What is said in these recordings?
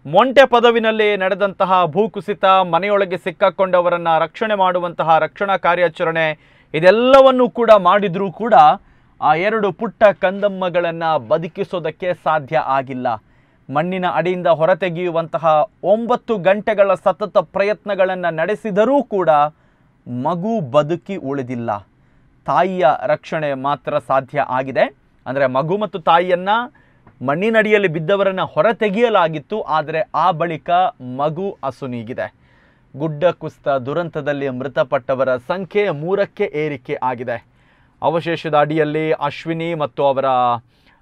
Monte ಪದವಿನಲ್ಲಿ ನಡೆದಂತಹ ಭೂಕುಸಿತ, ಮನೆಯೊಳಗೆ ಸಿಕ್ಕಾಕೊಂಡವರನ್ನ ರಕ್ಷಣೆ ಮಾಡುವಂತಹ ರಕ್ಷಣಾ ಕಾರ್ಯಾಚರಣೆ ಇದೆಲ್ಲವನ್ನೂ ಕೂಡ ಮಾಡಿದ್ರೂ ಕೂಡ ಆ ಎರಡು ಪುಟ್ಟ ಕಂದಮ್ಮಗಳನ್ನು ಬದುಕಿಸೋದಕ್ಕೆ ಸಾಧ್ಯ ಆಗಿಲ್ಲ. ಮಣ್ಣಿನ ಅಡಿಯಿಂದ ಹೊರತೆಗೆಯುವಂತಹ 9 ಗಂಟೆಗಳ ಸತತ ಪ್ರಯತ್ನಗಳನ್ನು ನಡೆಸಿದರೂ ಕೂಡ ಮಗು ಬದುಕಿ ಉಳಿದಿಲ್ಲ. ತಾಯಿಯ ರಕ್ಷಣೆ ಮಾತ್ರ ಸಾಧ್ಯ ಆಗಿದೆ. ಅಂದರೆ ಮಗು ಮತ್ತು ತಾಯಿಯನ್ನು ಮಣ್ಣಿನಡಿಯಲ್ಲಿ ಬಿದ್ದವರನ್ನು ಹೊರತೆಗೆಯಲಾಗಿತ್ತು, ಆದರೆ ಆ ಬಳಿಕ ಮಗು ಅಸುನೀಗಿದೆ. ಗುಡ್ಡ ಕುಸಿತ ದುರಂತದಲ್ಲಿ ಮೃತಪಟ್ಟವರ ಸಂಖ್ಯೆ 3ಕ್ಕೆ ಏರಿಕೆ ಆಗಿದೆ. ಅವಶೇಷದ ಅಡಿಯಲ್ಲಿ ಅಶ್ವಿನಿ ಮತ್ತು ಅವರ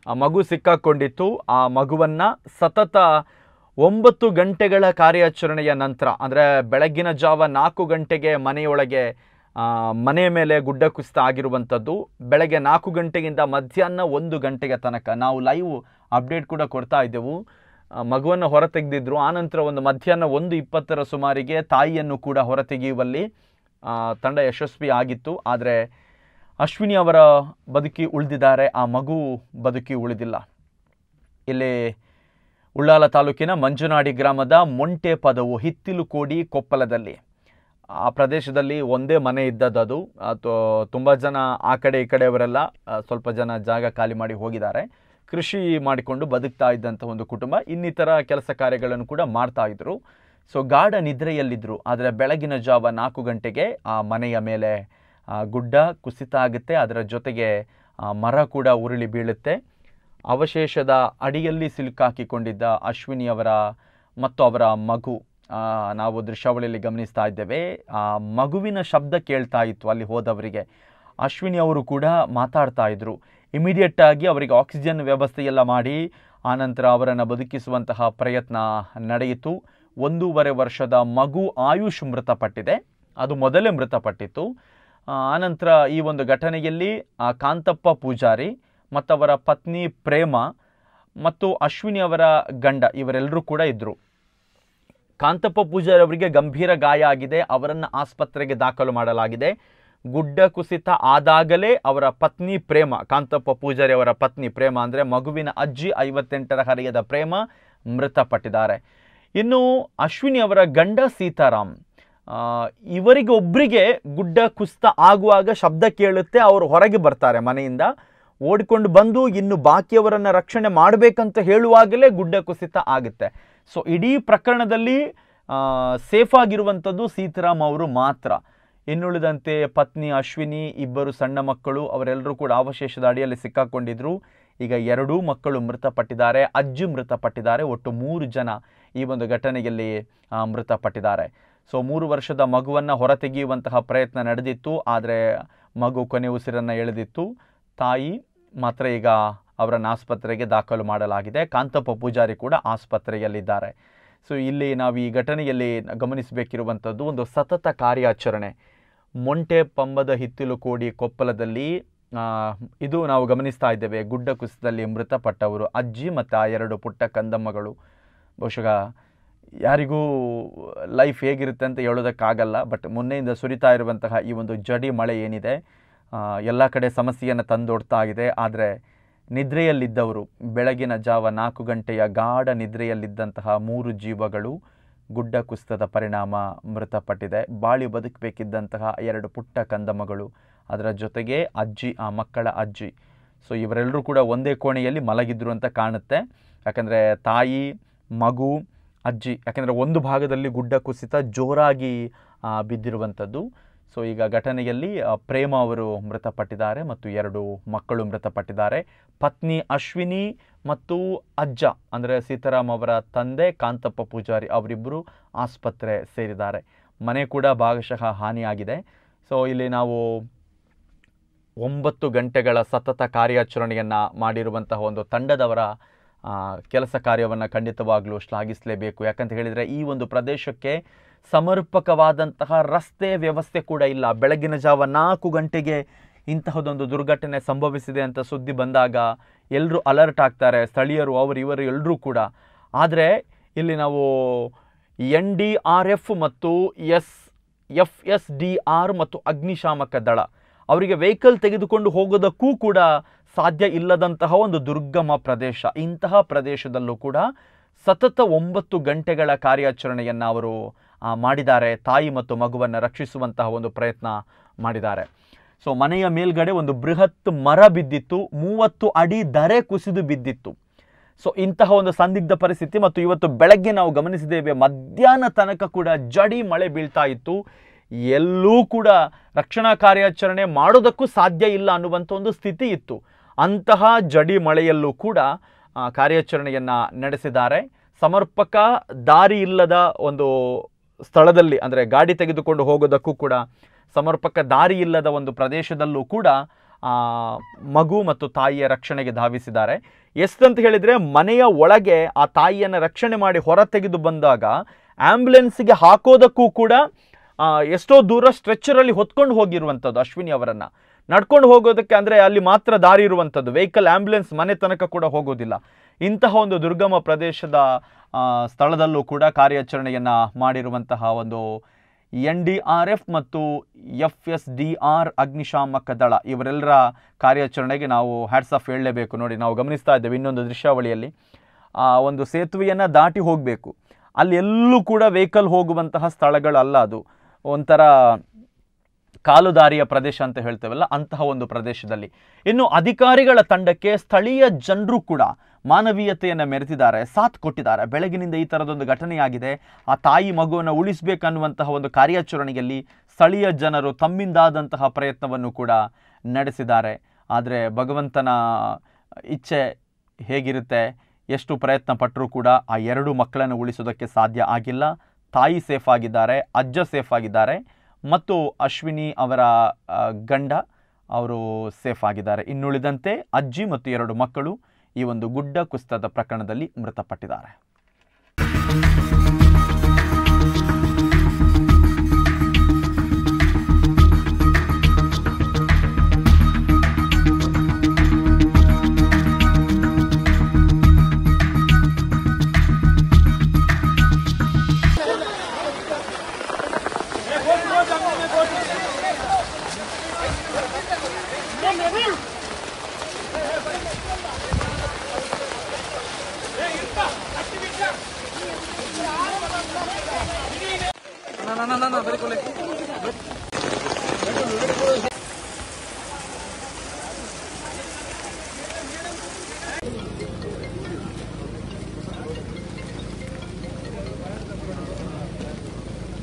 ಮಗು ಸಿಕ್ಕಾಕೊಂಡಿತ್ತು. ಆ ಮಗುವನ್ನು ಸತತ 9 ಗಂಟೆಗಳ ಕಾರ್ಯಾಚರಣೆಯ ನಂತರ, ಅಂದರೆ ಬೆಳಗ್ಗಿನ ಜಾವ 4 ಗಂಟೆಗೆ ಮನೆಯ ಮೇಲೆ ಗುಡ್ಡ ಕುಸಿತ ಆಗಿರುವಂಥದ್ದು. ಬೆಳಗ್ಗೆ 4 ಗಂಟೆಗಿಂತ ಮಧ್ಯಾಹ್ನ 1 ಗಂಟೆಗೆ ತನಕ ನಾವು ಲೈವ್ ಅಪ್ಡೇಟ್ ಕೂಡ ಕೊಡ್ತಾ ಇದ್ದೆವು. ಮಗುವನ್ನು ಹೊರತೆಗೆದಿದ್ರು. ಆನಂತರ ಒಂದು ಮಧ್ಯಾಹ್ನ 1:20 ಸುಮಾರಿಗೆ ತಾಯಿಯನ್ನು ಕೂಡ ಹೊರತೆಗೆಯುವಲ್ಲಿ ತಂಡ ಯಶಸ್ವಿ ಆಗಿತ್ತು. ಆದರೆ ಅಶ್ವಿನಿ ಅವರ ಬದುಕಿ ಉಳಿದಿದ್ದಾರೆ, ಆ ಮಗು ಬದುಕಿ ಉಳಿದಿಲ್ಲ. ಇಲ್ಲಿ ಉಳ್ಳಾಲ ತಾಲೂಕಿನ ಮಂಜುನಾಡಿ ಗ್ರಾಮದ ಮೊಂಟೆ ಪದವು ಹಿತ್ತಿಲುಕೋಡಿ ಕೊಪ್ಪಲದಲ್ಲಿ, ಆ ಪ್ರದೇಶದಲ್ಲಿ ಒಂದೇ ಮನೆ ಇದ್ದದ್ದು. ತುಂಬ ಜನ ಆ ಕಡೆ ಈ ಕಡೆಯವರೆಲ್ಲ ಸ್ವಲ್ಪ ಜನ ಜಾಗ ಖಾಲಿ ಮಾಡಿ ಹೋಗಿದ್ದಾರೆ. ಕೃಷಿ ಮಾಡಿಕೊಂಡು ಬದುಕ್ತಾ ಇದ್ದಂಥ ಒಂದು ಕುಟುಂಬ. ಇನ್ನಿತರ ಕೆಲಸ ಕಾರ್ಯಗಳನ್ನು ಕೂಡ ಮಾಡ್ತಾ ಇದ್ರು. ಸೊ ಗಾಢ ನಿದ್ರೆಯಲ್ಲಿದ್ದರು. ಆದರೆ ಬೆಳಗಿನ ಜಾವ 4 ಗಂಟೆಗೆ ಆ ಮನೆಯ ಮೇಲೆ ಗುಡ್ಡ ಕುಸಿತ ಆಗುತ್ತೆ. ಅದರ ಜೊತೆಗೆ ಮರ ಕೂಡ ಉರುಳಿ ಬೀಳುತ್ತೆ. ಅವಶೇಷದ ಅಡಿಯಲ್ಲಿ ಸಿಲುಕಾಕಿಕೊಂಡಿದ್ದ ಅಶ್ವಿನಿಯವರ ಮತ್ತು ಅವರ ಮಗು ನಾವು ದೃಶ್ಯಾವಳಿಯಲ್ಲಿ ಗಮನಿಸ್ತಾ ಇದ್ದೇವೆ. ಆ ಮಗುವಿನ ಶಬ್ದ ಕೇಳ್ತಾ ಇತ್ತು ಅಲ್ಲಿ ಹೋದವರಿಗೆ. ಅಶ್ವಿನಿ ಅವರು ಕೂಡ ಮಾತಾಡ್ತಾ ಇದ್ರು. ಇಮಿಡಿಯೇಟಾಗಿ ಅವರಿಗೆ ಆಕ್ಸಿಜನ್ ವ್ಯವಸ್ಥೆಯೆಲ್ಲ ಮಾಡಿ ಆನಂತರ ಅವರನ್ನು ಬದುಕಿಸುವಂತಹ ಪ್ರಯತ್ನ ನಡೆಯಿತು. 1.5 ವರ್ಷದ ಮಗು ಆಯುಷ್ ಮೃತಪಟ್ಟಿದೆ. ಅದು ಮೊದಲೇ ಮೃತಪಟ್ಟಿತ್ತು. ಆನಂತರ ಈ ಒಂದು ಘಟನೆಯಲ್ಲಿ ಕಾಂತಪ್ಪ ಪೂಜಾರಿ ಮತ್ತು ಅವರ ಪತ್ನಿ ಪ್ರೇಮ ಮತ್ತು ಅಶ್ವಿನಿ ಅವರ ಗಂಡ ಇವರೆಲ್ಲರೂ ಕೂಡ ಇದ್ದರು. ಕಾಂತಪ್ಪ ಪೂಜಾರಿ ಅವರಿಗೆ ಗಂಭೀರ ಗಾಯ ಆಗಿದೆ. ಅವರನ್ನು ಆಸ್ಪತ್ರೆಗೆ ದಾಖಲು ಮಾಡಲಾಗಿದೆ. ಗುಡ್ಡ ಕುಸಿತ ಆದಾಗಲೇ ಅವರ ಪತ್ನಿ ಪ್ರೇಮ, ಕಾಂತಪ್ಪ ಪೂಜಾರಿ ಅವರ ಪತ್ನಿ ಪ್ರೇಮ ಅಂದರೆ ಮಗುವಿನ ಅಜ್ಜಿ 58ರ ಹರೆಯದ ಪ್ರೇಮ ಮೃತಪಟ್ಟಿದ್ದಾರೆ. ಇನ್ನು ಅಶ್ವಿನಿ ಅವರ ಗಂಡ ಸೀತಾರಾಮ್, ಇವರಿಗೆ ಒಬ್ಬರಿಗೆ ಗುಡ್ಡ ಕುಸಿತ ಆಗುವಾಗ ಶಬ್ದ ಕೇಳುತ್ತೆ. ಅವರು ಹೊರಗೆ ಬರ್ತಾರೆ ಮನೆಯಿಂದ. ಓಡಿಕೊಂಡು ಬಂದು ಇನ್ನು ಬಾಕಿಯವರನ್ನು ರಕ್ಷಣೆ ಮಾಡಬೇಕಂತ ಹೇಳುವಾಗಲೇ ಗುಡ್ಡ ಕುಸಿತ ಆಗುತ್ತೆ. ಸೊ ಇಡೀ ಪ್ರಕರಣದಲ್ಲಿ ಸೇಫ್ ಆಗಿರುವಂಥದ್ದು ಸೀತಾರಾಮ್ ಅವರು ಮಾತ್ರ. ಇನ್ನುಳಿದಂತೆ ಪತ್ನಿ ಅಶ್ವಿನಿ, 2 ಸಣ್ಣ ಮಕ್ಕಳು ಅವರೆಲ್ಲರೂ ಕೂಡ ಅವಶೇಷದ ಅಡಿಯಲ್ಲಿ ಸಿಕ್ಕಾಕೊಂಡಿದ್ರು. ಈಗ 2 ಮಕ್ಕಳು ಮೃತಪಟ್ಟಿದ್ದಾರೆ, ಅಜ್ಜಿ ಮೃತಪಟ್ಟಿದ್ದಾರೆ. ಒಟ್ಟು 3 ಜನ ಈ ಒಂದು ಘಟನೆಯಲ್ಲಿ ಮೃತಪಟ್ಟಿದ್ದಾರೆ. ಸೊ 3 ವರ್ಷದ ಮಗುವನ್ನು ಹೊರತೆಗೆಯುವಂತಹ ಪ್ರಯತ್ನ ನಡೆದಿತ್ತು, ಆದರೆ ಮಗು ಕೊನೆ ಉಸಿರನ್ನು ಎಳೆದಿತ್ತು. ತಾಯಿ ಮಾತ್ರ ಈಗ ಅವರನ್ನು ಆಸ್ಪತ್ರೆಗೆ ದಾಖಲು ಮಾಡಲಾಗಿದೆ. ಕಾಂತಪ್ಪ ಪೂಜಾರಿ ಕೂಡ ಆಸ್ಪತ್ರೆಯಲ್ಲಿದ್ದಾರೆ. ಸೊ ಇಲ್ಲಿ ನಾವು ಈ ಘಟನೆಯಲ್ಲಿ ಗಮನಿಸಬೇಕಿರುವಂಥದ್ದು ಒಂದು ಸತತ ಕಾರ್ಯಾಚರಣೆ. ಮೊಂಟೆ ಪಂಬದ ಹಿತ್ತಿಲುಕೋಡಿ ಕೊಪ್ಪಲದಲ್ಲಿ ಇದು ನಾವು ಗಮನಿಸ್ತಾ ಇದ್ದೇವೆ. ಗುಡ್ಡ ಕುಸಿತದಲ್ಲಿ ಮೃತಪಟ್ಟವರು ಅಜ್ಜಿ ಮತ್ತು ಆ 2 ಪುಟ್ಟ ಕಂದಮ್ಮಗಳು. ಬಹುಶಃ ಯಾರಿಗೂ ಲೈಫ್ ಹೇಗಿರುತ್ತೆ ಅಂತ ಹೇಳೋದಕ್ಕಾಗಲ್ಲ. ಬಟ್ ಮೊನ್ನೆಯಿಂದ ಸುರಿತಾ ಇರುವಂತಹ ಈ ಒಂದು ಜಡಿ ಮಳೆ ಏನಿದೆ ಎಲ್ಲ ಕಡೆ ಸಮಸ್ಯೆಯನ್ನು ತಂದೊಡ್ತಾ ಇದೆ. ಆದರೆ ನಿದ್ರೆಯಲ್ಲಿದ್ದವರು, ಬೆಳಗಿನ ಜಾವ 4 ಗಂಟೆಯ ಗಾಢ ನಿದ್ರೆಯಲ್ಲಿದ್ದಂತಹ 3 ಜೀವಗಳು ಗುಡ್ಡ ಕುಸಿತದ ಪರಿಣಾಮ ಮೃತಪಟ್ಟಿದೆ. ಬಾಳಿ ಬದುಕಬೇಕಿದ್ದಂತಹ 2 ಪುಟ್ಟ ಕಂದಮ್ಮಗಳು, ಅದರ ಜೊತೆಗೆ ಅಜ್ಜಿ, ಆ ಮಕ್ಕಳ ಅಜ್ಜಿ. ಸೊ ಇವರೆಲ್ಲರೂ ಕೂಡ ಒಂದೇ ಕೋಣೆಯಲ್ಲಿ ಮಲಗಿದ್ರು ಅಂತ ಕಾಣುತ್ತೆ. ಯಾಕಂದರೆ ತಾಯಿ, ಮಗು, ಅಜ್ಜಿ, ಯಾಕೆಂದರೆ ಒಂದು ಭಾಗದಲ್ಲಿ ಗುಡ್ಡ ಕುಸಿತ ಜೋರಾಗಿ ಬಿದ್ದಿರುವಂಥದ್ದು. ಸೊ ಈಗ ಘಟನೆಯಲ್ಲಿ ಪ್ರೇಮ ಅವರು ಮೃತಪಟ್ಟಿದ್ದಾರೆ ಮತ್ತು 2 ಮಕ್ಕಳು ಮೃತಪಟ್ಟಿದ್ದಾರೆ. ಪತ್ನಿ ಅಶ್ವಿನಿ ಮತ್ತು ಅಜ್ಜ ಅಂದರೆ ಸೀತಾರಾಮ್ ಅವರ ತಂದೆ ಕಾಂತಪ್ಪ ಪೂಜಾರಿ ಅವರಿಬ್ಬರು ಆಸ್ಪತ್ರೆ ಸೇರಿದ್ದಾರೆ. ಮನೆ ಕೂಡ ಭಾಗಶಃ ಹಾನಿಯಾಗಿದೆ. ಸೊ ಇಲ್ಲಿ ನಾವು 9 ಗಂಟೆಗಳ ಸತತ ಕಾರ್ಯಾಚರಣೆಯನ್ನು ಮಾಡಿರುವಂತಹ ಒಂದು ತಂಡದವರ ಕೆಲಸ ಕಾರ್ಯವನ್ನು ಖಂಡಿತವಾಗಲೂ ಶ್ಲಾಘಿಸಲೇಬೇಕು. ಯಾಕಂತ ಹೇಳಿದರೆ ಈ ಒಂದು ಪ್ರದೇಶಕ್ಕೆ ಸಮರ್ಪಕವಾದಂತಹ ರಸ್ತೆ ವ್ಯವಸ್ಥೆ ಕೂಡ ಇಲ್ಲ. ಬೆಳಗಿನ ಜಾವ 4 ಗಂಟೆಗೆ ಇಂತಹದೊಂದು ದುರ್ಘಟನೆ ಸಂಭವಿಸಿದೆ ಅಂತ ಸುದ್ದಿ ಬಂದಾಗ ಎಲ್ಲರೂ ಅಲರ್ಟ್ ಆಗ್ತಾರೆ, ಸ್ಥಳೀಯರು, ಇವರು ಎಲ್ಲರೂ ಕೂಡ. ಆದರೆ ಇಲ್ಲಿ ನಾವು NDRF ಮತ್ತು FSDR ಮತ್ತು ಅಗ್ನಿಶಾಮಕ ದಳ ಅವರಿಗೆ ವೆಹಿಕಲ್ ತೆಗೆದುಕೊಂಡು ಹೋಗೋದಕ್ಕೂ ಕೂಡ ಸಾಧ್ಯ ಇಲ್ಲದಂತಹ ಒಂದು ದುರ್ಗಮ ಪ್ರದೇಶ. ಇಂತಹ ಪ್ರದೇಶದಲ್ಲೂ ಕೂಡ ಸತತ 9 ಗಂಟೆಗಳ ಕಾರ್ಯಾಚರಣೆಯನ್ನು ಅವರು ಮಾಡಿದ್ದಾರೆ. ತಾಯಿ ಮತ್ತು ಮಗುವನ್ನು ರಕ್ಷಿಸುವಂತಹ ಒಂದು ಪ್ರಯತ್ನ ಮಾಡಿದ್ದಾರೆ. ಸೊ ಮನೆಯ ಮೇಲ್ಗಡೆ ಒಂದು ಬೃಹತ್ ಮರ ಬಿದ್ದಿತ್ತು, 30 ಅಡಿ ದರೆ ಕುಸಿದು ಬಿದ್ದಿತ್ತು. ಸೊ ಇಂತಹ ಒಂದು ಸಂದಿಗ್ಧ ಪರಿಸ್ಥಿತಿ. ಮತ್ತು ಇವತ್ತು ಬೆಳಗ್ಗೆ ನಾವು ಗಮನಿಸಿದ್ದೇವೆ, ಮಧ್ಯಾಹ್ನ ತನಕ ಕೂಡ ಜಡಿ ಮಳೆ ಬೀಳ್ತಾ ಇತ್ತು. ಎಲ್ಲೂ ಕೂಡ ರಕ್ಷಣಾ ಕಾರ್ಯಾಚರಣೆ ಮಾಡೋದಕ್ಕೂ ಸಾಧ್ಯ ಇಲ್ಲ ಅನ್ನುವಂಥ ಒಂದು ಸ್ಥಿತಿ ಇತ್ತು. ಅಂತಹ ಜಡಿ ಮಳೆಯಲ್ಲೂ ಕೂಡ ಕಾರ್ಯಾಚರಣೆಯನ್ನು ನಡೆಸಿದ್ದಾರೆ. ಸಮರ್ಪಕ ದಾರಿ ಇಲ್ಲದ ಒಂದು ಸ್ಥಳದಲ್ಲಿ, ಅಂದರೆ ಗಾಡಿ ತೆಗೆದುಕೊಂಡು ಹೋಗೋದಕ್ಕೂ ಕೂಡ ಸಮರ್ಪಕ ದಾರಿ ಇಲ್ಲದ ಒಂದು ಪ್ರದೇಶದಲ್ಲೂ ಕೂಡ ಮಗು ಮತ್ತು ತಾಯಿಯ ರಕ್ಷಣೆಗೆ ಧಾವಿಸಿದ್ದಾರೆ. ಎಷ್ಟಂತ ಹೇಳಿದರೆ, ಮನೆಯ ಒಳಗೆ ಆ ತಾಯಿಯನ್ನು ರಕ್ಷಣೆ ಮಾಡಿ ಹೊರ ತೆಗೆದು ಬಂದಾಗ ಆ್ಯಂಬುಲೆನ್ಸ್ಗೆ ಹಾಕೋದಕ್ಕೂ ಕೂಡ ಎಷ್ಟೋ ದೂರ ಸ್ಟ್ರೆಚ್ಚರಲ್ಲಿ ಹೊತ್ಕೊಂಡು ಹೋಗಿರುವಂಥದ್ದು ಅಶ್ವಿನಿ ಅವರನ್ನು. ನಡ್ಕೊಂಡು ಹೋಗೋದಕ್ಕೆ ಅಂದರೆ ಅಲ್ಲಿ ಮಾತ್ರ ದಾರಿ ಇರುವಂಥದ್ದು, ವೆಹಿಕಲ್ ಆ್ಯಂಬುಲೆನ್ಸ್ ಮನೆ ತನಕ ಕೂಡ ಹೋಗೋದಿಲ್ಲ. ಇಂತಹ ಒಂದು ದುರ್ಗಮ ಪ್ರದೇಶದ ಸ್ಥಳದಲ್ಲೂ ಕೂಡ ಕಾರ್ಯಾಚರಣೆಯನ್ನು ಮಾಡಿರುವಂತಹ ಒಂದು NDRF ಮತ್ತು FSDR ಅಗ್ನಿಶಾಮಕ ದಳ, ಇವರೆಲ್ಲರ ಕಾರ್ಯಾಚರಣೆಗೆ ನಾವು ಹ್ಯಾಟ್ಸ್ ಆಫ್ ಹೇಳಲೇಬೇಕು. ನೋಡಿ, ನಾವು ಗಮನಿಸ್ತಾ ಇದ್ದೇವೆ ಇನ್ನೊಂದು ದೃಶ್ಯಾವಳಿಯಲ್ಲಿ, ಒಂದು ಸೇತುವೆಯನ್ನು ದಾಟಿ ಹೋಗಬೇಕು. ಅಲ್ಲಿ ಎಲ್ಲೂ ಕೂಡ ವೆಹಿಕಲ್ ಹೋಗುವಂತಹ ಸ್ಥಳಗಳಲ್ಲ, ಅದು ಒಂಥರ ಕಾಲುದಾರಿಯ ಪ್ರದೇಶ ಅಂತ ಹೇಳ್ತೇವಲ್ಲ, ಅಂತಹ ಒಂದು ಪ್ರದೇಶದಲ್ಲಿ. ಇನ್ನು ಅಧಿಕಾರಿಗಳ ತಂಡಕ್ಕೆ ಸ್ಥಳೀಯ ಜನರು ಕೂಡ ಮಾನವೀಯತೆಯನ್ನು ಮೆರೆತಿದ್ದಾರೆ, ಸಾಥ್ ಕೊಟ್ಟಿದ್ದಾರೆ. ಬೆಳಗಿನಿಂದ ಈ ಥರದೊಂದು ಘಟನೆಯಾಗಿದೆ, ಆ ತಾಯಿ ಮಗುವನ್ನು ಉಳಿಸಬೇಕನ್ನುವಂತಹ ಒಂದು ಕಾರ್ಯಾಚರಣೆಯಲ್ಲಿ ಸ್ಥಳೀಯ ಜನರು ತಮ್ಮಿಂದಾದಂತಹ ಪ್ರಯತ್ನವನ್ನು ಕೂಡ ನಡೆಸಿದ್ದಾರೆ. ಆದರೆ ಭಗವಂತನ ಇಚ್ಛೆ ಹೇಗಿರುತ್ತೆ, ಎಷ್ಟು ಪ್ರಯತ್ನ ಪಟ್ಟರೂ ಕೂಡ ಆ 2 ಮಕ್ಕಳನ್ನು ಉಳಿಸೋದಕ್ಕೆ ಸಾಧ್ಯ ಆಗಿಲ್ಲ. ತಾಯಿ ಸೇಫ್ ಆಗಿದ್ದಾರೆ, ಅಜ್ಜ ಸೇಫ್ ಆಗಿದ್ದಾರೆ, ಮತ್ತು ಅಶ್ವಿನಿ ಅವರ ಗಂಡ ಅವರು ಸೇಫ್ ಆಗಿದ್ದಾರೆ. ಇನ್ನುಳಿದಂತೆ ಅಜ್ಜಿ ಮತ್ತು 2 ಮಕ್ಕಳು ಈ ಒಂದು ಗುಡ್ಡ ಕುಸಿತದ ಪ್ರಕರಣದಲ್ಲಿ ಮೃತಪಟ್ಟಿದ್ದಾರೆ. No, very cool.